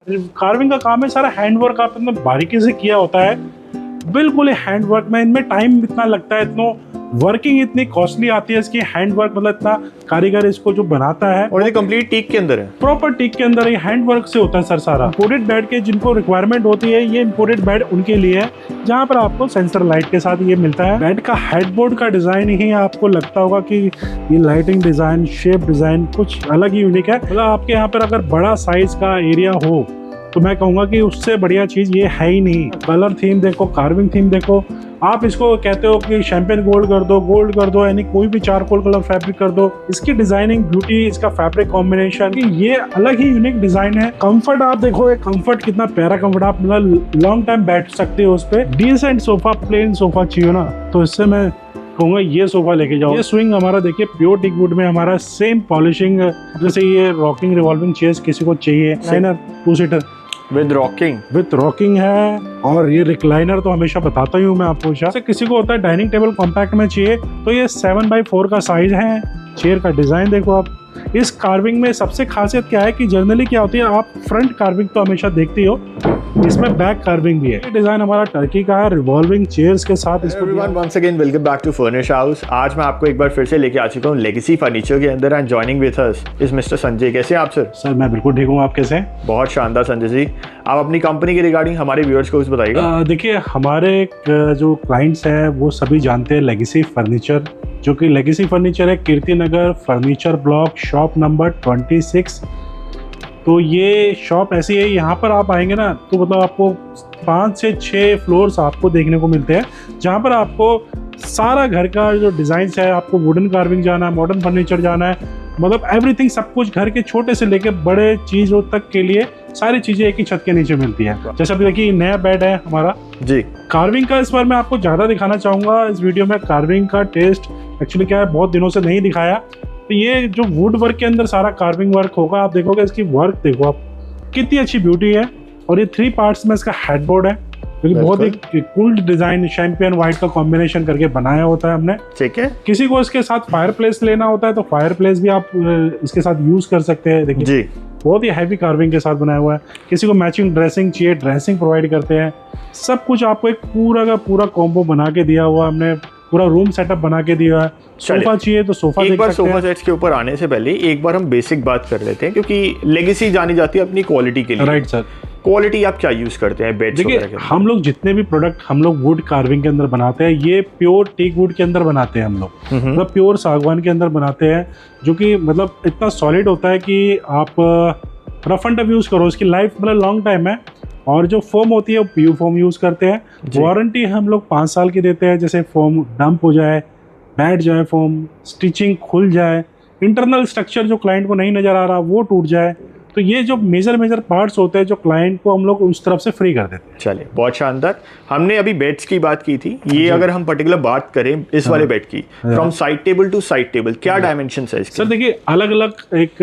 Carving का काम है सारा हैंडवर्क आपने बारीकी से किया होता है, बिल्कुल हैंड वर्क में। इनमें टाइम इतना लगता है, इतना वर्किंग इतनी कॉस्टली आती है इसकी, हैंड वर्क मतलब इतना कारीगर इसको जो बनाता है। और ये कंप्लीट टीक के अंदर है, प्रॉपर टीक के अंदर, ये हैंड वर्क से होता है सर सारा। इंपोर्टेड बेड के जिनको रिक्वायरमेंट होती है, ये इंपोर्टेड बेड उनके लिए है, जहाँ पर आपको सेंसर लाइट के साथ ये मिलता है। बेड का हेडबोर्ड का डिजाइन ही आपको लगता होगा कि ये लाइटिंग डिजाइन, शेप डिजाइन कुछ अलग ही यूनिक है। मतलब आपके यहाँ पर अगर बड़ा साइज का एरिया हो तो मैं कहूँगा कि उससे बढ़िया चीज़ ये है ही नहीं। कलर थीम देखो, कार्विंग थीम देखो, आप इसको कहते हो कि शैंपेन गोल्ड कर दो, यानी कोई भी चारकोल कलर फैब्रिक कर दो। इसकी डिजाइनिंग ब्यूटी, इसका फैब्रिक कॉम्बिनेशन, ये अलग ही यूनिक डिजाइन है। कंफर्ट आप देखो, कंफर्ट कितना प्यारा कंफर्ट, आप मतलब लॉन्ग टाइम बैठ सकते हो उस पर। डिसेंट सोफा, प्लेन सोफा चाहिए ना, तो इससे मैं कहूँगा ये सोफा लेके जाओ। ये स्विंग हमारा देखिए प्योर टीक वुड में, हमारा सेम पॉलिशिंग, जैसे ये रॉकिंग रिवॉल्विंग चेयर्स किसी को चाहिए, लाइनर 2 सीटर विद रॉकिंग है। और ये रिक्लाइनर तो हमेशा बताता ही हूँ मैं आपको। जैसे किसी को होता है डाइनिंग टेबल कॉम्पैक्ट में चाहिए, तो ये 7x4 का साइज है। चेयर का डिजाइन देखो आप। इस कार्विंग में सबसे खासियत क्या है कि जनरली क्या होती है, आप फ्रंट कार्विंग तो हमेशा देखते हो, इसमें बैक कार्विंग भी है। ये डिजाइन हमारा टर्की का है, रिवॉल्विंग चेयर्स के साथ। Everyone, once again welcome back to furnish house. आज मैं आपको एक बार फिर से लेके आ चुका हूँ लेगेसी फर्नीचर के अंदर। And joining with us is mister Sanjay. कैसे हैं आप सर? सर मैं बिल्कुल ठीक हूँ, आप कैसे हैं? बहुत शानदार संजय जी। आप अपनी कंपनी के रिगार्डिंग हमारे व्यूअर्स को कुछ बताइएगा। देखिए, हमारे जो क्लाइंट्स हैं वो सभी जानते हैं लेगेसी फर्नीचर, जो कि लेगेसी फर्नीचर है Kirti Nagar furniture block, shop number 26। तो ये शॉप ऐसी है, यहाँ पर आप आएंगे ना तो मतलब आपको 5 से 6 फ्लोर्स आपको देखने को मिलते हैं, जहाँ पर आपको सारा घर का जो डिज़ाइन है, आपको वुडन कार्विंग जाना है, मॉडर्न फर्नीचर जाना है, मतलब एवरीथिंग, सब कुछ घर के छोटे से लेके बड़े चीज़ों तक के लिए सारी चीज़ें एक ही छत के नीचे मिलती है। जैसे अभी देखिए नया बेड है हमारा जी, कार्विंग का। इस बार मैं आपको ज़्यादा दिखाना चाहूँगा इस वीडियो में। कार्विंग का टेस्ट एक्चुअली क्या है, बहुत दिनों से नहीं दिखाया। तो ये जो वुड वर्क के अंदर सारा कार्विंग वर्क होगा, आप देखोगे इसकी वर्क देखो आप, कितनी अच्छी ब्यूटी है। और ये 3 पार्ट्स में इसका हेडबोर्ड है, क्योंकि बहुत ही कूल डिजाइन, शैंपियन व्हाइट का कॉम्बिनेशन करके बनाया होता है हमने। ठीक है। किसी को इसके साथ फायर प्लेस लेना होता है तो फायर प्लेस भी आप इसके साथ यूज कर सकते हैं। देखिए जी, बहुत ही हैवी कार्विंग के साथ बनाया हुआ है। किसी को मैचिंग ड्रेसिंग चाहिए, ड्रेसिंग प्रोवाइड करते हैं। सब कुछ आपको एक पूरा का पूरा कॉम्बो बना के दिया हुआ हमने, पूरा रूम सेटअप बना के दिया है। सोफा चाहिए तो सोफा एक देख बार सकते हैं। सोफा सेट्स के ऊपर आने से पहले एक बार हम बेसिक बात कर लेते हैं, क्योंकि लेगेसी जानी जाती है अपनी क्वालिटी के लिए। Right sir. क्वालिटी आप क्या यूज करते हैं बेड्स वगैरह के? हम लोग जितने भी प्रोडक्ट हम लोग वुड कार्विंग के अंदर बनाते हैं, ये प्योर टीक वुड के अंदर बनाते हैं हम लोग, मतलब प्योर सागवान के अंदर बनाते हैं, जो कि मतलब इतना सॉलिड होता है कि आप रफ एंड टफ यूज करो, इसकी लाइफ मतलब लॉन्ग टाइम है। और जो फोम होती है वो पीयू फोम यूज करते हैं। वारंटी हम लोग 5 साल की देते हैं, जैसे फोम डंप हो जाए, बैठ जाए फोम, स्टिचिंग खुल जाए, इंटरनल स्ट्रक्चर जो क्लाइंट को नहीं नजर आ रहा वो टूट जाए, तो ये जो मेजर पार्ट्स होते हैं जो क्लाइंट को हम लोग उस तरफ से फ्री कर देते हैं। चलिए, बहुत शानदार। हमने अभी बेड्स की बात की थी, ये अगर हम पर्टिकुलर बात करें इस वाले बेड की, from side table to side table, क्या डायमेंशन है इसके? सर देखिए, अलग अलग एक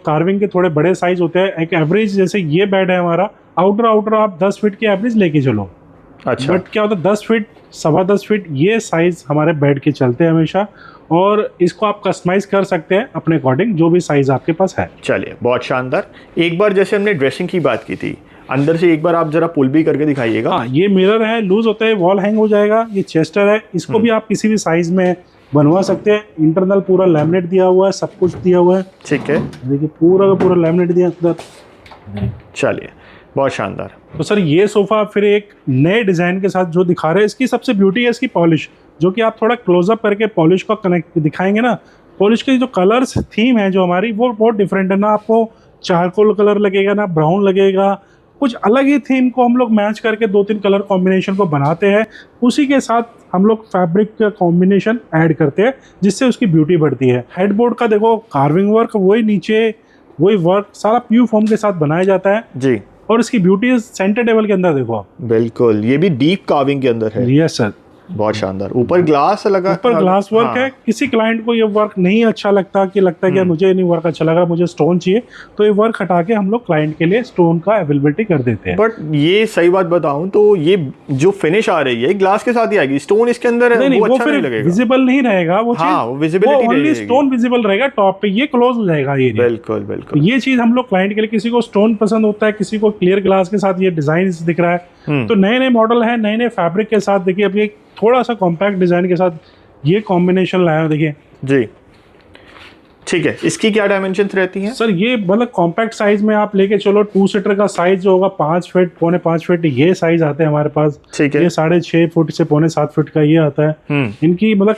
कार्विंग के थोड़े बड़े साइज होते हैं। एक एवरेज, जैसे ये बेड है हमारा, आउटर आप 10 फीट की एवरेज लेके चलो। अच्छा। बट क्या होता है 10 फीट, 10.25 फीट, ये साइज हमारे बेड के चलते हैं हमेशा, और इसको आप कस्टमाइज कर सकते हैं अपने अकॉर्डिंग, जो भी साइज आपके पास है। चलिए, बहुत शानदार। एक बार जैसे हमने ड्रेसिंग की बात की थी, अंदर से एक बार आप जरा पुल भी करके दिखाइएगा। हाँ, ये मिरर है, लूज होता है, वॉल हैंग हो जाएगा। ये चेस्टर है, इसको भी आप किसी भी साइज में बनवा सकते हैं। इंटरनल पूरा लैमिनेट दिया हुआ है, सब कुछ दिया हुआ है। ठीक है, देखिए पूरा का पूरा लैमिनेट दिया अंदर। चलिए, बहुत शानदार। तो सर ये सोफा फिर एक नए डिजाइन के साथ जो दिखा रहे हैं, इसकी सबसे ब्यूटी है इसकी पॉलिश, जो कि आप थोड़ा क्लोजअप करके पॉलिश को कनेक्ट दिखाएंगे ना, पॉलिश की जो कलर्स थीम है जो हमारी, वो बहुत डिफरेंट है ना। आपको चारकोल कलर लगेगा ना ब्राउन लगेगा, कुछ अलग ही थीम को हम लोग मैच करके 2-3 कलर कॉम्बिनेशन को बनाते हैं। उसी के साथ हम लोग फैब्रिक का कॉम्बिनेशन ऐड करते हैं, जिससे उसकी ब्यूटी बढ़ती है। हेडबोर्ड का देखो कार्विंग वर्क, वही नीचे वही वर्क सारा प्यू फॉर्म के साथ बनाया जाता है जी। और इसकी ब्यूटी सेंटर टेबल के अंदर देखो आप, बिल्कुल, ये भी डीप कार्विंग के अंदर है। Yes sir. बहुत शानदार, ऊपर ग्लास लगा, ऊपर ग्लास वर्क हाँ। है। किसी क्लाइंट को ये वर्क नहीं अच्छा लगता, कि लगता है कि मुझे नहीं वर्क अच्छा लग रहा, मुझे स्टोन चाहिए, तो ये वर्क हटा के हम लोग क्लाइंट के लिए स्टोन का अवेलेबिलिटी कर देते हैं। बट ये सही बात बताऊं तो ये जो फिनिश आ रही है ग्लास के साथ ही आएगी, स्टोन इसके अंदर नहीं, वो वो अच्छा फिर नहीं लगेगा। विजिबल नहीं रहेगा वो हाँ, चीज, वो visibility नहीं ओनली रहेगी। स्टोन विजिबल रहेगा टॉप पे, ये क्लोज हो जाएगा ये। बिल्कुल बिल्कुल। ये चीज हम लोग क्लाइंट के लिए, किसी को स्टोन पसंद होता है, किसी को क्लियर ग्लास के साथ ये डिजाइन दिख रहा है, तो नए नए मॉडल है, नए नए फैब्रिक के साथ देखिए, अभी एक थोड़ा सा कॉम्पैक्ट डिजाइन के साथ ये कॉम्बिनेशन लाया है, देखिए जी ठीक है। इसकी क्या डायमेंशन रहती हैं सर? ये मतलब कॉम्पैक्ट साइज में आप लेके चलो, 2 सीटर का साइज जो होगा 5 फीट, पौने 5 फीट ये साइज आते हैं हमारे पास। ठीक है। ये 6.5 फुट से पौने 7 फीट का ये आता है। इनकी मतलब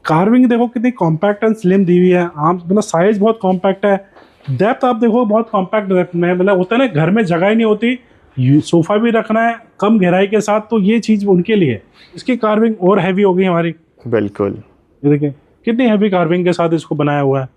कार्विंग देखो कितनी कॉम्पैक्ट एंड स्लिम दी हुई है, आम मतलब साइज बहुत कॉम्पैक्ट है। डेप्थ आप देखो बहुत कॉम्पैक्ट डेप्थ में, मतलब होता है ना घर में जगह ही नहीं होती, सोफा भी रखना है कम गहराई के साथ, तो ये चीज उनके लिए। इसकी कार्विंग और हैवी हो गई हमारी। बिल्कुल, ये देखिए कितनी हैवी कार्विंग के साथ इसको बनाया हुआ है।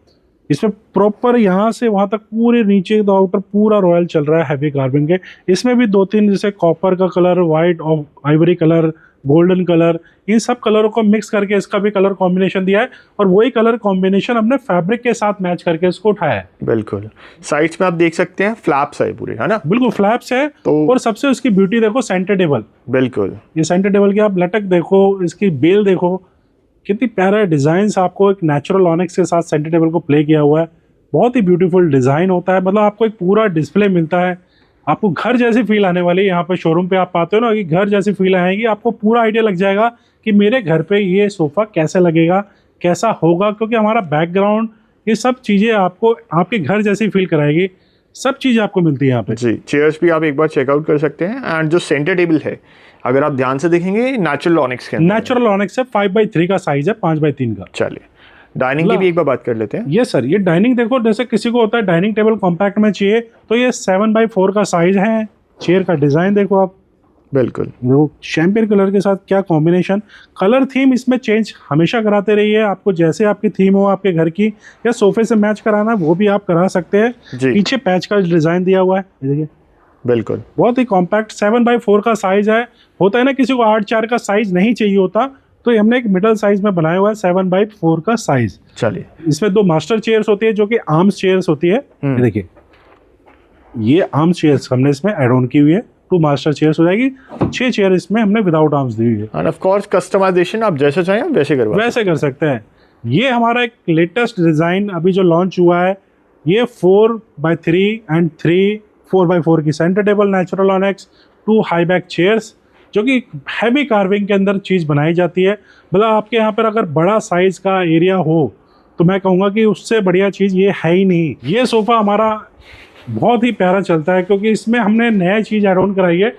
इसमें प्रॉपर यहाँ से वहां तक पूरे नीचे आउटर पूरा रॉयल चल रहा है हैवी कार्विंग के। इसमें भी 2-3 जैसे कॉपर का कलर, व्हाइट और आइवरी कलर, गोल्डन कलर, इन सब कलरों को मिक्स करके इसका भी कलर कॉम्बिनेशन दिया है, और वही कलर कॉम्बिनेशन हमने फैब्रिक के साथ मैच करके इसको उठाया है। बिल्कुल। साइड्स में आप देख सकते हैं फ्लैप्स है पूरे, है ना? बिल्कुल फ्लैप्स है। और सबसे उसकी ब्यूटी देखो, सेंटर टेबल। बिल्कुल, ये सेंटर टेबल की आप लटक देखो, इसकी बेल देखो, कितनी प्यारा डिजाइन आपको एक नेचुरल ऑनिक्स के साथ सेंटर टेबल को प्ले किया हुआ है। बहुत ही ब्यूटीफुल डिजाइन होता है, मतलब आपको एक पूरा डिस्प्ले मिलता है, आपको घर जैसी फील आने वाली है। यहाँ पे शोरूम पे आप पाते हो ना कि घर जैसी फील आएगी, आपको पूरा आइडिया लग जाएगा कि मेरे घर पे ये सोफा कैसे लगेगा, कैसा होगा, क्योंकि हमारा बैकग्राउंड, ये सब चीजें आपको आपके घर जैसी फील कराएगी। सब चीज आपको मिलती है यहाँ पे। जी, चेयर्स भी आप एक बार चेकआउट कर सकते हैं। एंड जो सेंटर टेबल है, अगर आप ध्यान से देखेंगे, नेचुरल ऑनिक्स के अंदर, नेचुरल ऑनिक्स है, 5x3 का साइज है, 5x3 का। चलिए डाइनिंग की भी एक बार बात कर लेते हैं। ये सर, ये डाइनिंग देखो, जैसे किसी को होता है डाइनिंग टेबल कॉम्पैक्ट में चाहिए, तो ये 7x4 का साइज है। चेयर का डिजाइन देखो आप, बिल्कुल देखो शैम्पेन कलर के साथ क्या कॉम्बिनेशन। कलर थीम इसमें चेंज हमेशा कराते रहिए, आपको जैसे आपकी थीम हो आपके घर की या सोफे से मैच कराना वो भी आप करा सकते हैं। पीछे पैच का डिजाइन दिया हुआ है, देखिए बिल्कुल, बहुत ही कॉम्पैक्ट 7x4 का साइज है। होता है ना किसी को 8x4 का साइज नहीं चाहिए होता, तो हमने एक मिडल साइज में बनाया हुआ है 7x4 का साइज। चलिए, इसमें 2 मास्टर चेयर्स होती है जो कि आर्म्स चेयर्स होती है। ये देखिए, ये आर्म्स चेयर्स हमने इसमें एड ऑन की हुई है, 2 मास्टर चेयर्स हो जाएगी। 6 चेयर इसमें हमने विदाउट आर्म्स दी हुई है। एंड ऑफ कोर्स कस्टमाइजेशन आप जैसे चाहें वैसे कर सकते हैं। ये हमारा एक लेटेस्ट डिजाइन अभी जो लॉन्च हुआ है, ये 4x3 एंड 4x4 की centre table natural onyx, 2 high back chairs, जो कि हैवी कार्विंग के अंदर चीज़ बनाई जाती है। मतलब आपके यहाँ पर अगर बड़ा साइज का एरिया हो, तो मैं कहूँगा कि उससे बढ़िया चीज़ ये है ही नहीं। ये सोफ़ा हमारा बहुत ही प्यारा चलता है, क्योंकि इसमें हमने नया चीज़ एड ऑन कराई है।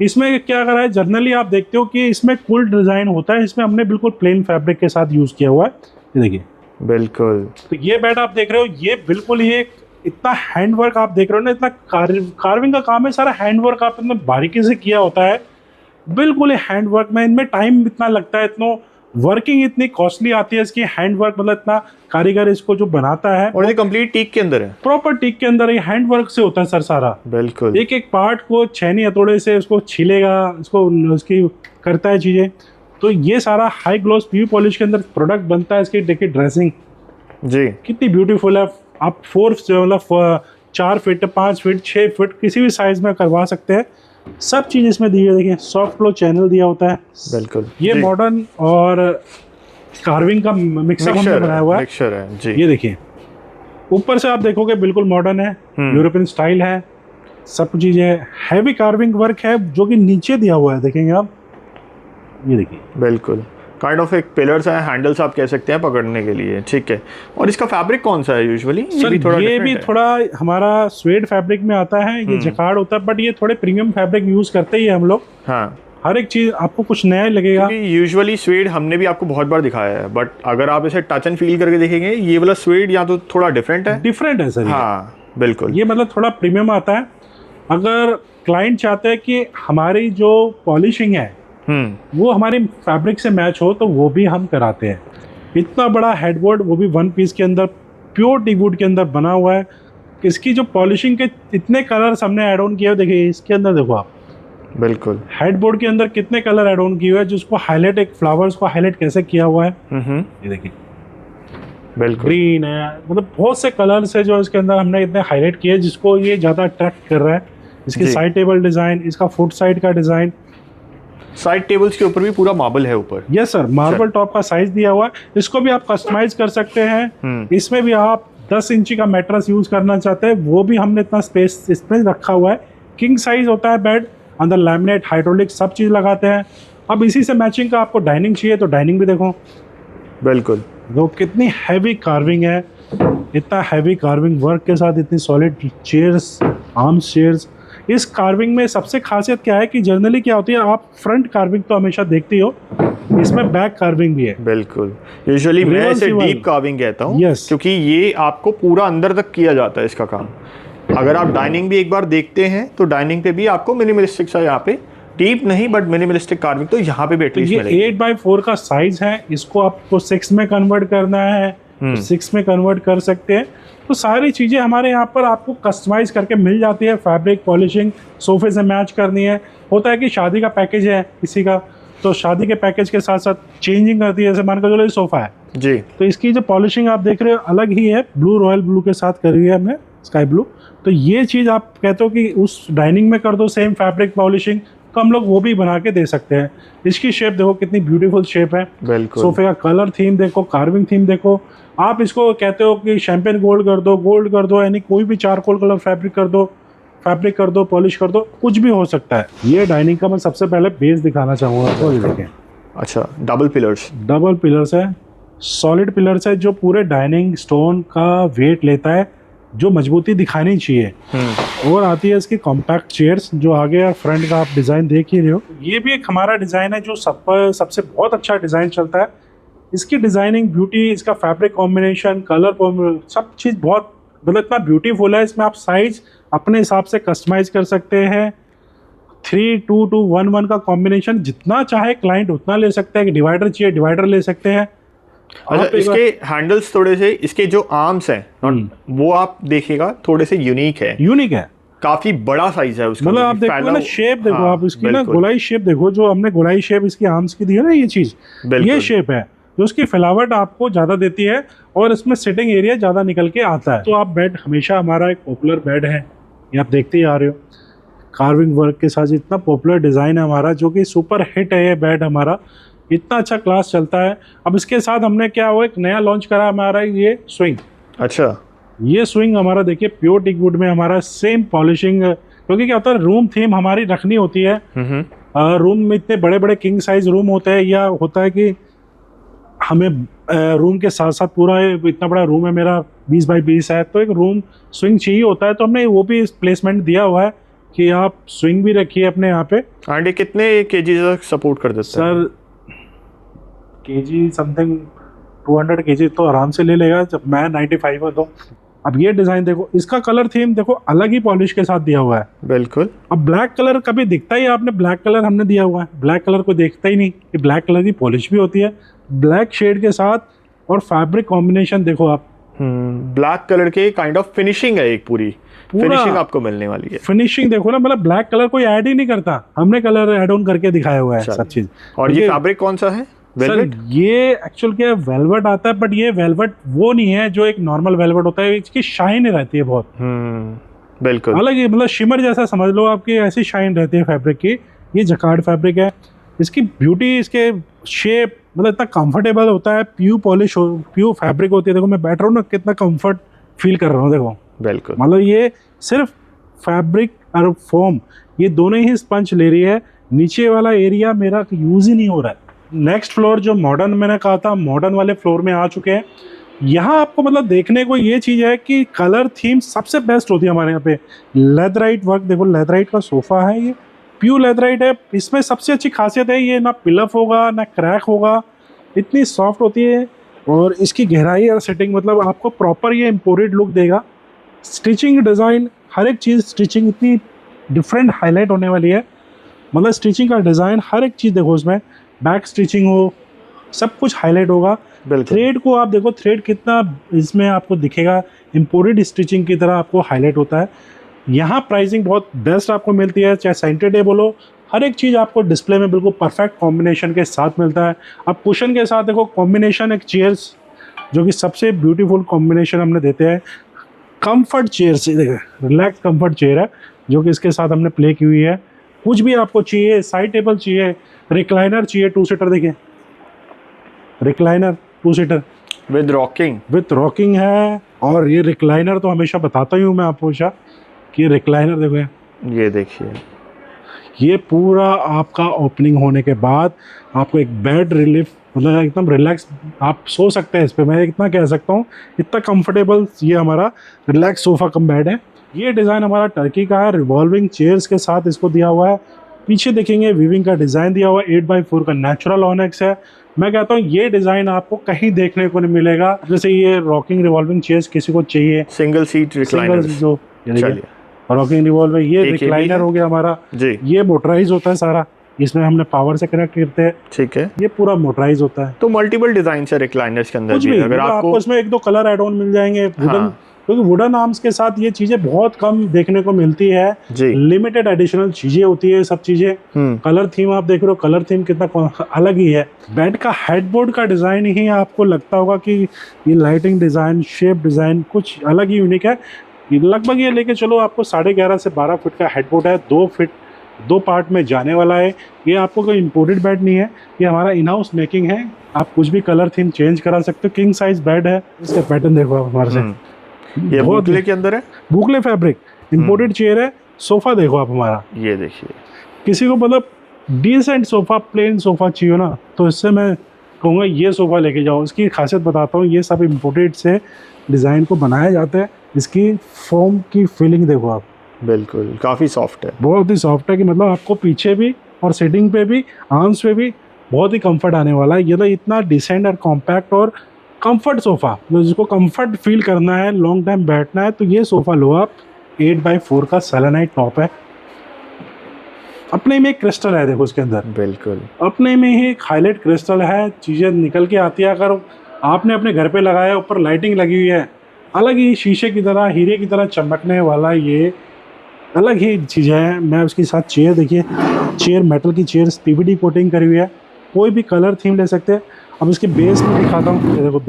इसमें क्या करा है, जनरली आप देखते हो कि इसमें कूल डिज़ाइन होता है, इसमें हमने बिल्कुल प्लेन फैब्रिक के साथ यूज़ किया हुआ है। ये देखिए, बिल्कुल। तो ये बेड आप देख रहे हो, ये बिल्कुल ये इतना हैंडवर्क आप देख रहे हो ना, इतना कार्विंग का काम है, सारा हैंडवर्क आप इतना बारीकी से किया होता है, बिल्कुल हैंडवर्क में। इनमें टाइम इतना लगता है, इतना वर्किंग इतनी कॉस्टली आती है इसकी, हैंडवर्क मतलब इतना कारीगर इसको जो बनाता है, और ये कंप्लीट टीक के अंदर है, प्रॉपर टीक के अंदर, ये हैंडवर्क से होता है सर सारा। बिल्कुल, एक एक पार्ट को छेनी हथौड़े से उसको छीलेगा, इसको उसकी करता है चीजें। तो ये सारा हाई ग्लॉस पीयू पॉलिश के अंदर प्रोडक्ट बनता है। इसकी देखिए ड्रेसिंग जी कितनी ब्यूटीफुल है। आप 4 फीट 5 फीट 6 फीट किसी भी साइज में करवा सकते हैं। सब चीज इसमें दी है, देखिए सॉफ्ट क्लोज चैनल दिया होता है। बिल्कुल, ये मॉडर्न और कार्विंग का मिक्सअप हमने बनाया हुआ है जी। ये देखिए, ऊपर से आप देखोगे बिल्कुल मॉडर्न है, यूरोपियन स्टाइल है, सब चीजें हैवी कार्विंग वर्क है जो कि नीचे दिया हुआ है, देखेंगे आप, ये देखिए बिल्कुल काइंड ऑफ एक पिलर्स है, हैंडल्स आप कह सकते हैं पकड़ने के लिए, ठीक है। और इसका फैब्रिक कौन सा है यूजुअली? ये भी थोड़ा हमारा स्वेड फैब्रिक में आता है, ये जकार्ड होता है, बट ये थोड़े प्रीमियम फैब्रिक यूज करते ही हम लोग। हाँ, हर एक चीज आपको कुछ नया लगेगा। यूजुअली स्वेड हमने भी आपको बहुत बार दिखाया है, बट अगर आप इसे टच एंड फील करके देखेंगे, ये वाला स्वेड या तो थोड़ा डिफरेंट है सर। हाँ बिल्कुल, ये मतलब थोड़ा प्रीमियम आता है। अगर क्लाइंट चाहते हैं कि हमारी जो पॉलिशिंग है वो हमारी फैब्रिक से मैच हो, तो वो भी हम कराते हैं। इतना बड़ा हेडबोर्ड, वो भी 1 पीस के अंदर, प्योर टीकवुड के अंदर बना हुआ है। इसकी जो पॉलिशिंग के इतने कलर्स हमने ऐड ऑन किए, देखिए इसके अंदर देखो आप, बिल्कुल। हेडबोर्ड के अंदर कितने कलर ऐड ऑन किए हुए हैं, जिसको हाईलाइट, एक फ्लावर्स को हाईलाइट कैसे किया हुआ है, ये देखिए बिल्कुल। ग्रीन है, मतलब बहुत से कलर्स है जो इसके अंदर हमने इतने हाईलाइट किए जिसको ये ज्यादा अट्रैक्ट कर रहा है। इसकी जी। साइड टेबल डिजाइन, इसका फुट साइड का डिजाइन, साइड टेबल्स के ऊपर भी पूरा मार्बल है ऊपर। यस सर, मार्बल टॉप का साइज दिया हुआ है। इसको भी आप कस्टमाइज कर सकते हैं। इसमें भी आप 10 इंची का मैट्रेस यूज करना चाहते हैं, वो भी हमने इतना स्पेस इसमें रखा हुआ है। किंग साइज होता है बेड, अंदर लैमिनेट, हाइड्रोलिक सब चीज लगाते हैं। अब इसी से मैचिंग का आपको डाइनिंग चाहिए तो डाइनिंग भी देखो, बिल्कुल। वो कितनी हैवी कार्विंग है, इतना हैवी कार्विंग वर्क के साथ, इतनी सॉलिड चेयर्स, आर्म्स चेयर्स। इस कार्विंग में सबसे खासियत क्या है कि जनरली क्या होती है, आप फ्रंट कार्विंग तो हमेशा देखते हो, इसमें बैक कार्विंग भी है। बिल्कुल। यूजुअली मैं इसे डीप कार्विंग कहता हूँ, Yes. क्योंकि ये आपको पूरा अंदर तक किया जाता है इसका काम। अगर आप डाइनिंग भी एक बार देखते हैं तो डाइनिंग पे भी आपको मिनिमलिस्टिक सा, यहाँ पे डीप नहीं बट मिनिमलिस्टिक कार्विंग तो यहाँ पे भी तो एटलीस्ट ये मिलेगी। 8x4 का साइज है, इसको आपको 6 में कन्वर्ट करना है, 6 में कन्वर्ट कर सकते हैं। तो सारी चीज़ें हमारे यहाँ पर आपको कस्टमाइज करके मिल जाती है। फैब्रिक पॉलिशिंग सोफे से मैच करनी है, होता है कि शादी का पैकेज है किसी का, तो शादी के पैकेज के साथ साथ चेंजिंग करती है। जैसे मान कर चलो ये सोफा है जी, तो इसकी जो पॉलिशिंग आप देख रहे हो अलग ही है, ब्लू, रॉयल ब्लू के साथ करी है हमने, स्काई ब्लू। तो ये चीज़ आप कहते हो कि उस डाइनिंग में कर दो सेम फैब्रिक पॉलिशिंग, तो हम लोग वो भी बना के दे सकते हैं। इसकी शेप देखो कितनी ब्यूटीफुल शेप है, बिल्कुल। सोफे का कलर थीम देखो, कार्विंग थीम देखो। आप इसको कहते हो कि शैंपेन गोल्ड कर दो, यानी कोई भी चारकोल कलर फैब्रिक कर दो, पॉलिश कर दो, कुछ भी हो सकता है। ये डाइनिंग का मैं सबसे पहले बेस दिखाना चाहूँगा आपको, ये देखें। अच्छा, डबल पिलर्स है, सॉलिड पिलर्स है, जो पूरे डाइनिंग स्टोन का वेट लेता है, जो मजबूती दिखानी चाहिए। और आती है इसकी कॉम्पैक्ट चेयर्स, जो आगे और फ्रंट का आप डिज़ाइन देख ही रहे हो। ये भी एक हमारा डिज़ाइन है जो सबसे बहुत अच्छा डिज़ाइन चलता है। इसकी डिज़ाइनिंग, ब्यूटी, इसका फैब्रिक कॉम्बिनेशन, कलर, सब चीज़ बहुत मतलब इतना ब्यूटीफुल है। इसमें आप साइज अपने हिसाब से कस्टमाइज कर सकते हैं। 3-2-2-1-1 का कॉम्बिनेशन जितना चाहे क्लाइंट उतना ले सकता है। कि डिवाइडर चाहिए डिवाइडर ले सकते हैं। अच्छा, इसके हैंडल्स थोड़े से, इसके जो आर्म्स हैं वो आप देखिएगा थोड़े से यूनिक है, काफी बड़ा साइज है उसका। मतलब आप देखो ना, शेप देखो, हाँ, आप इसकी ना गोलाई शेप देखो, जो हमने गोलाई शेप इसकी आर्म्स की दी है ना, ये चीज, ये शेप है जो उसकी फिलावट आपको ज्यादा देती है और इसमें सिटिंग एरिया ज्यादा निकल के आता है। तो आप बेड हमेशा हमारा एक पॉपुलर बेड है, ये आप देखते ही आ रहे हो, कार्विंग वर्क के साथ इतना पॉपुलर डिजाइन है हमारा, जो कि सुपर हिट है। ये बेड हमारा इतना अच्छा क्लास चलता है। अब इसके साथ हमने क्या हुआ, एक नया लॉन्च करा हमारा ये स्विंग। अच्छा, ये स्विंग हमारा देखिए प्योर टीक वुड में, हमारा सेम पॉलिशिंग, क्योंकि क्या होता है, रूम थीम हमारी रखनी होती है। रूम में इतने बड़े बड़े किंग साइज रूम होते हैं, या होता है कि हमें रूम के साथ साथ पूरा इतना बड़ा रूम है मेरा 20x20 है, तो एक रूम स्विंग चाहिए होता है। तो हमने वो भी प्लेसमेंट दिया हुआ है कि आप स्विंग भी रखिए अपने यहाँ पे। एंड ये कितने केजी तक सपोर्ट कर देता है? सर केजी समथिंग 200 केजी तो आराम से ले लेगा, जब मैं 95 है तो। अब ये डिजाइन देखो, इसका कलर थीम देखो अलग ही पॉलिश के साथ दिया हुआ है। बिल्कुल। अब ब्लैक कलर कभी दिखता ही, आपने ब्लैक कलर हमने दिया हुआ है, ब्लैक कलर को देखता ही नहीं कि ब्लैक कलर की पॉलिश भी होती है। ब्लैक शेड के साथ और फैब्रिक कॉम्बिनेशन देखो आप, ब्लैक कलर के काइंड ऑफ फिनिशिंग है, एक पूरी फिनिशिंग आपको मिलने वाली है। फिनिशिंग देखो ना, मतलब ब्लैक कलर कोई ऐड ही नहीं करता, हमने कलर ऐड ऑन करके दिखाया हुआ है सब चीज। और ये फैब्रिक कौन सा है? वेलवेट? सर ये एक्चुअल क्या वेलवेट आता है, बट ये वेलवेट वो नहीं है जो एक नॉर्मल वेलवेट होता है, इसकी शाइन रहती है बहुत। बिल्कुल अलग ही, मतलब शिमर जैसा समझ लो आपकी, ऐसी शाइन रहती है फैब्रिक की। ये जकार्ड फैब्रिक है, इसकी ब्यूटी, इसके शेप, मतलब इतना कंफर्टेबल होता है। प्यू पॉलिश, प्यू फैब्रिक होती है। देखो मैं बैठ रहा हूँ ना, कितना कंफर्ट फील कर रहा हूँ, देखो। बिल्कुल। मतलब ये सिर्फ फैब्रिक और फोम, ये दोनों ही स्पंज ले रही है। नीचे वाला एरिया मेरा यूज ही नहीं हो रहा है। नेक्स्ट फ्लोर जो मॉडर्न मैंने कहा था, मॉडर्न वाले फ्लोर में आ चुके हैं। यहाँ आपको मतलब देखने को ये चीज़ है कि कलर थीम सबसे बेस्ट होती है हमारे यहाँ पे। लेदराइट वर्क देखो, लेदराइट का सोफा है, ये प्योर लेदराइट है। इसमें सबसे अच्छी खासियत है, ये ना पिलअप होगा ना क्रैक होगा, इतनी सॉफ्ट होती है। और इसकी गहराई और सेटिंग, मतलब आपको प्रॉपर ये इम्पोर्टेड लुक देगा। स्टिचिंग, डिज़ाइन, हर एक चीज़ स्टिचिंग इतनी डिफरेंट हाईलाइट होने वाली है। मतलब स्टिचिंग का डिज़ाइन, हर एक चीज़ देखो, उसमें बैक स्टिचिंग हो, सब कुछ हाईलाइट होगा। थ्रेड को आप देखो, थ्रेड कितना इसमें आपको दिखेगा, इम्पोर्टेड स्टिचिंग की तरह आपको हाईलाइट होता है। यहाँ प्राइसिंग बहुत बेस्ट आपको मिलती है, चाहे सेंटर टेबल हो, हर एक चीज़ आपको डिस्प्ले में बिल्कुल परफेक्ट कॉम्बिनेशन के साथ मिलता है। अब कुशन के साथ देखो कॉम्बिनेशन एक चेयर्स जो कि सबसे ब्यूटीफुल कॉम्बिनेशन हमने देते हैं। कंफर्ट चेयर से देखो रिलैक्स कंफर्ट चेयर है जो कि इसके साथ हमने प्ले की हुई है। कुछ भी आपको चाहिए, साइड टेबल चाहिए, रिक्लाइनर चाहिए, 2 सीटर देखिए, रिक्लाइनर 2 सीटर विद रॉकिंग है। और ये रिक्लाइनर तो हमेशा बताता ही हूँ मैं आपको कि रिक्लाइनर देखो, ये देखिए, ये पूरा आपका ओपनिंग होने के बाद आपको एक बेड रिलीफ, मतलब एकदम रिलैक्स आप सो सकते हैं इस पे। मैं इतना कह सकता हूँ, इतना कंफर्टेबल ये हमारा रिलैक्स सोफ़ा कम बेड है। ये डिज़ाइन हमारा टर्की का है, रिवॉल्विंग चेयर्स के साथ इसको दिया हुआ है। पीछे देखेंगे वीविंग का डिज़ाइन दिया हुआ है, 8x4 का नेचुरल ऑनेक्स है। मैं कहता हूँ ये डिज़ाइन आपको कहीं देखने को नहीं मिलेगा। जैसे ये रॉकिंग रिवॉल्विंग चेयर्स किसी को चाहिए, सिंगल सीट रिक्लाइनर जो रॉकिंग रिवॉल्व, ये रिक्लाइनर हो गया हमारा जी। ये मोटराइज होता है सारा, इसमें हमने पावर से कनेक्ट करते हैं, ठीक है। ये पूरा मोटराइज होता है। तो मल्टीपल डिजाइन है रिक्लाइनर्स के अंदर भी, अगर आपको इसमें 1-2 कलर एड ऑन मिल जाएंगे वुडन, क्योंकि वुडन आर्म्स के साथ ये चीजें बहुत कम देखने को मिलती है, लिमिटेड एडिशनल चीजें होती है सब चीजें। कलर थीम आप देख रहे हो, कलर थीम कितना अलग ही है। बेड का हेडबोर्ड का डिजाइन ही आपको लगता होगा कि ये लाइटिंग डिजाइन, शेप डिजाइन कुछ अलग ही यूनिक है। लगभग ये लेके चलो आपको 11.5 से 12 फीट का हेडबोर्ड है, 2 फीट 2 पार्ट में जाने वाला है। ये आपको कोई इंपोर्टेड बेड नहीं है, ये हमारा इन हाउस मेकिंग है। आप कुछ भी कलर थीम चेंज करा सकते हो। किंग साइज बेड है, इसका पैटर्न देखो आप हमारे से, ये बुकले के अंदर है, बुकले फैब्रिक, इंपोर्टेड चेयर है। सोफा देखो आप हमारा, ये देखिए, किसी को मतलब डिसेंट सोफा, प्लेन सोफा चाहिए ना, तो इससे मैं कहूँगा ये सोफा लेके जाओ। इसकी खासियत बताता हूँ, ये सब इंपोर्टेड से डिज़ाइन को बनाया जाता है। इसकी फोम की फीलिंग देखो आप, बिल्कुल काफ़ी सॉफ्ट है, बहुत ही सॉफ्ट है कि मतलब आपको पीछे भी और सिटिंग पे भी, आर्म्स पे भी बहुत ही कंफर्ट आने वाला है। ये तो इतना डिसेंट और कॉम्पैक्ट और कंफर्ट सोफ़ा, तो जिसको कंफर्ट फील करना है, लॉन्ग टाइम बैठना है, तो ये सोफ़ा लो आप। 8x4 का सेलेनाइट टॉप है, अपने में एक क्रिस्टल है देखो इसके अंदर, बिल्कुल अपने में ही एक हाईलाइट क्रिस्टल है, चीज़ें निकल के आती है। अगर आपने अपने घर पे लगाया, ऊपर लाइटिंग लगी हुई है, अलग ही शीशे की तरह, हीरे की तरह चमकने वाला ये अलग ही चीज़ है। मैं उसके साथ चेयर देखिए, चेयर मेटल की चेयर, पीवीडी कोटिंग करी हुई है, कोई भी कलर थीम ले सकते हैं। अब इसके बेस में दिखाता हूँ, ये देखो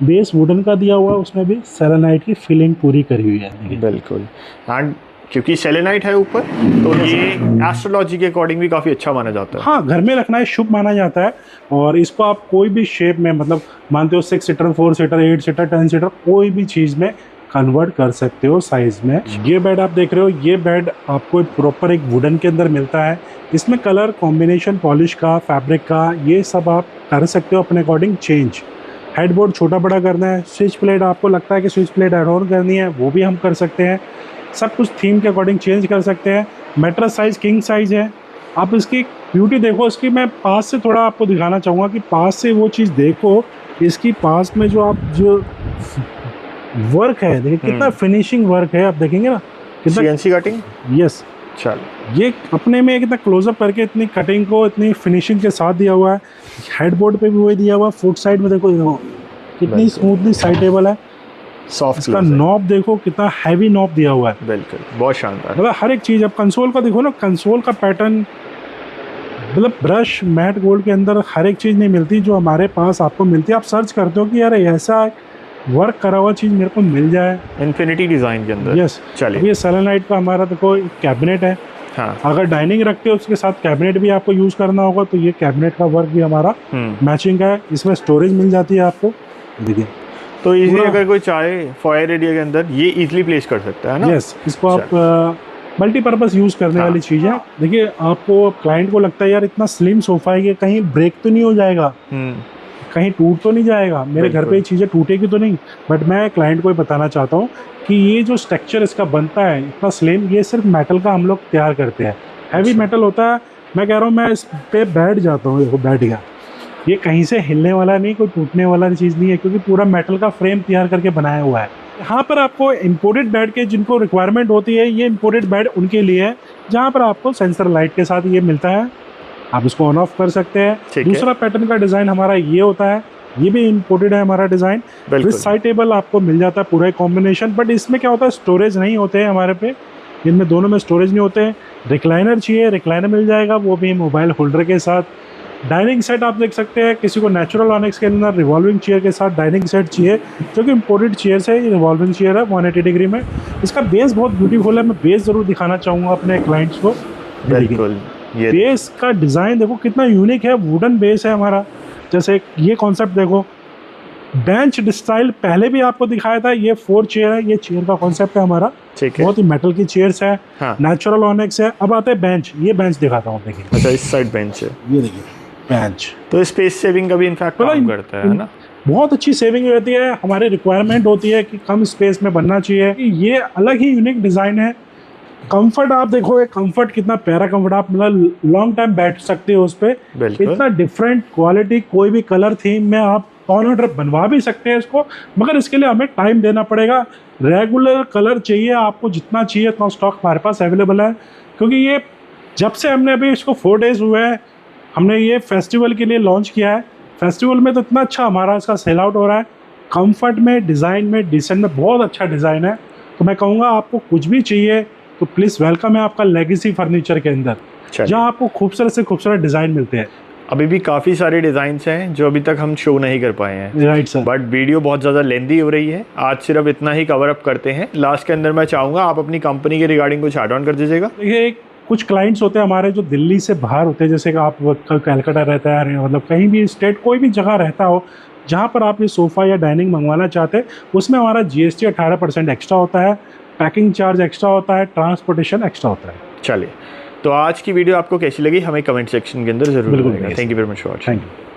बेस वुडन का दिया हुआ है, उसमें भी सेलेनाइट की फीलिंग पूरी करी हुई है, बिल्कुल। एंड क्योंकि सेलेनाइट है ऊपर, तो ये एस्ट्रोलॉजी के अकॉर्डिंग भी काफ़ी अच्छा माना जाता है। हाँ, घर में रखना है शुभ माना जाता है। और इसको आप कोई भी शेप में, मतलब मानते हो 6 सीटर, 4 सीटर, 8 सीटर, 10 सीटर, कोई भी चीज़ में कन्वर्ट कर सकते हो साइज में। ये बेड आप देख रहे हो, ये बेड आपको प्रॉपर एक वुडन के अंदर मिलता है। इसमें कलर कॉम्बिनेशन, पॉलिश का, फैब्रिक का, ये सब आप कर सकते हो अपने अकॉर्डिंग चेंज। हेडबोर्ड छोटा बड़ा करना है, स्विच प्लेट आपको लगता है कि स्विच प्लेट ऐड ऑन करनी है, वो भी हम कर सकते हैं। सब कुछ थीम के अकॉर्डिंग चेंज कर सकते हैं। मैट्रेस साइज किंग साइज है। आप इसकी ब्यूटी देखो, इसकी मैं पास से थोड़ा आपको दिखाना चाहूँगा कि पास से वो चीज़ देखो। इसकी पास में जो वर्क है, देखिए कितना फिनिशिंग वर्क है, आप देखेंगे ना कितना CNC कटिंग। यस, चलो, ये अपने में कितना क्लोजअप करके इतनी कटिंग को इतनी फिनिशिंग के साथ दिया हुआ है। हेडबोर्ड पे भी वही दिया हुआ है। फुट साइड में देखो कितनी स्मूथली साइडेबल है, सॉफ्ट। इसका नॉब देखो कितना हैवी नॉब दिया हुआ है, बिल्कुल बहुत शानदार। मतलब हर एक चीज़। अब कंसोल का देखो ना, कंसोल का पैटर्न, मतलब ब्रश मैट गोल्ड के अंदर हर एक चीज़ नहीं मिलती जो हमारे पास आपको मिलती है। आप सर्च करते हो कि यार ऐसा वर्क करा हुआ चीज़ मेरे को मिल जाए इन्फिनिटी डिज़ाइन के अंदर। यस, चलिए। ये सेलेनाइट का हमारा देखो कैबिनेट है। हाँ, अगर डाइनिंग रखते हो उसके साथ कैबिनेट भी आपको यूज़ करना होगा, तो ये कैबिनेट का वर्क भी हमारा मैचिंग का है। इसमें स्टोरेज मिल जाती है आपको, देखिए। तो इजीली अगर कोई चाहे फॉयर एरिया के अंदर ये इजीली प्लेस कर सकता है ना। यस, इसको आप मल्टीपर्पज़ यूज़ करने वाली चीज़ है। देखिए, आपको क्लाइंट को लगता है यार इतना स्लिम सोफ़ा है कि कहीं ब्रेक तो नहीं हो जाएगा, कहीं टूट तो नहीं जाएगा, मेरे घर पे ये चीज़ें टूटेगी तो नहीं। बट मैं क्लाइंट को ये बताना चाहता हूँ कि ये जो स्ट्रक्चर इसका बनता है इतना स्लिम, ये सिर्फ मेटल का हम लोग तैयार करते हैं। हैवी मेटल होता है। मैं कह रहा हूँ, मैं इस पे बैठ जाता हूँ, देखो बैठ गया। ये कहीं से हिलने वाला नहीं, कोई टूटने वाला चीज़ नहीं है, क्योंकि पूरा मेटल का फ्रेम तैयार करके बनाया हुआ है। यहाँ पर आपको इम्पोर्टेड बेड के जिनको रिक्वायरमेंट होती है, ये इम्पोर्टेड बेड उनके लिए है, जहाँ पर आपको सेंसर लाइट के साथ ये मिलता है। आप इसको ऑन ऑफ कर सकते हैं। दूसरा पैटर्न का डिज़ाइन हमारा ये होता है, ये भी इम्पोर्टेड है हमारा डिज़ाइन। विद साइड टेबल आपको मिल जाता है पूरा कॉम्बिनेशन। बट इसमें क्या होता है, स्टोरेज नहीं होते हैं हमारे पे, इनमें दोनों में स्टोरेज नहीं होते हैं। रिक्लाइनर चाहिए, रिक्लाइनर मिल जाएगा, वो भी मोबाइल होल्डर के साथ। डाइनिंग सेट आप देख सकते हैं, किसी को नेचुरल ऑनिक्स के अंदर रिवॉल्विंग चेयर के साथ डाइनिंग सेट चाहिए, जो कि इम्पोर्टेड चेयर्स है। ये रिवॉल्विंग चेयर है 180 डिग्री में। इसका बेस बहुत ब्यूटीफुल है, मैं बेस ज़रूर दिखाना चाहूँगा अपने क्लाइंट्स को। बिल्कुल, ये बेस का डिज़ाइन देखो कितना यूनिक है, वुडन बेस है हमारा। जैसे ये कॉन्सेप्ट देखो, बेंच स्टाइल पहले भी आपको दिखाया था। ये 4 चेयर है, ये चेयर का कॉन्सेप्ट है हमारा। ठीक है। बहुत ही मेटल की चेयर्स है, हाँ। नेचुरल ऑनिक्स है। अब आते हैं बेंच, ये बेंच दिखाता हूँ, देखिए। अच्छा, इस साइड बेंच है, ये देखिए बेंच। तो स्पेस सेविंग का भी इनफैक्ट काम करता है ना। बहुत अच्छी सेविंग रहती है। हमारी रिक्वायरमेंट होती है कि कम स्पेस में बनना चाहिए। ये अलग ही यूनिक डिज़ाइन है। कंफर्ट आप देखो, ये कंफर्ट कितना प्यारा कंफर्ट, आप मतलब लॉन्ग टाइम बैठ सकते हो उस पर। बिल्कुल। इतना डिफरेंट क्वालिटी, कोई भी कलर थीम में आप ऑर्डर बनवा भी सकते हैं इसको, मगर इसके लिए हमें टाइम देना पड़ेगा। रेगुलर कलर चाहिए आपको, जितना चाहिए उतना स्टॉक हमारे पास अवेलेबल है। क्योंकि ये जब से हमने अभी इसको 4 डेज़ हुए हैं, हमने ये फेस्टिवल के लिए लॉन्च किया है। फेस्टिवल में तो इतना अच्छा हमारा इसका सेल आउट हो रहा है। कंफर्ट में, डिज़ाइन में, डिसेंट में बहुत अच्छा डिज़ाइन है। तो मैं कहूँगा आपको कुछ भी चाहिए तो प्लीज़ वेलकम है आपका लेगेसी फर्नीचर के अंदर, जहाँ आपको खूबसूरत से खूबसूरत डिज़ाइन मिलते हैं। अभी भी काफ़ी सारे डिज़ाइंस हैं जो अभी तक हम शो नहीं कर पाए हैं। Right sir. बट वीडियो बहुत ज़्यादा लेंदी हो रही है, आज सिर्फ इतना ही कवर अप करते हैं। लास्ट के अंदर मैं चाहूँगा आप अपनी कंपनी के रिगार्डिंग कुछ ऐड ऑन कर दीजिएगा। देखिए, कुछ क्लाइंट्स होते हैं हमारे जो दिल्ली से बाहर होते हैं, जैसे कि आप कलकत्ता रहता है, मतलब कहीं भी स्टेट कोई भी जगह रहता हो जहाँ पर आप ये सोफ़ा या डाइनिंग मंगवाना चाहते हैं, उसमें हमारा GST 18% एक्स्ट्रा होता है, पैकिंग चार्ज एक्स्ट्रा होता है, ट्रांसपोर्टेशन एक्स्ट्रा होता है। चलिए, तो आज की वीडियो आपको कैसी लगी हमें कमेंट सेक्शन के अंदर जरूर बताइएगा। Thank you very much for watching. Thank you.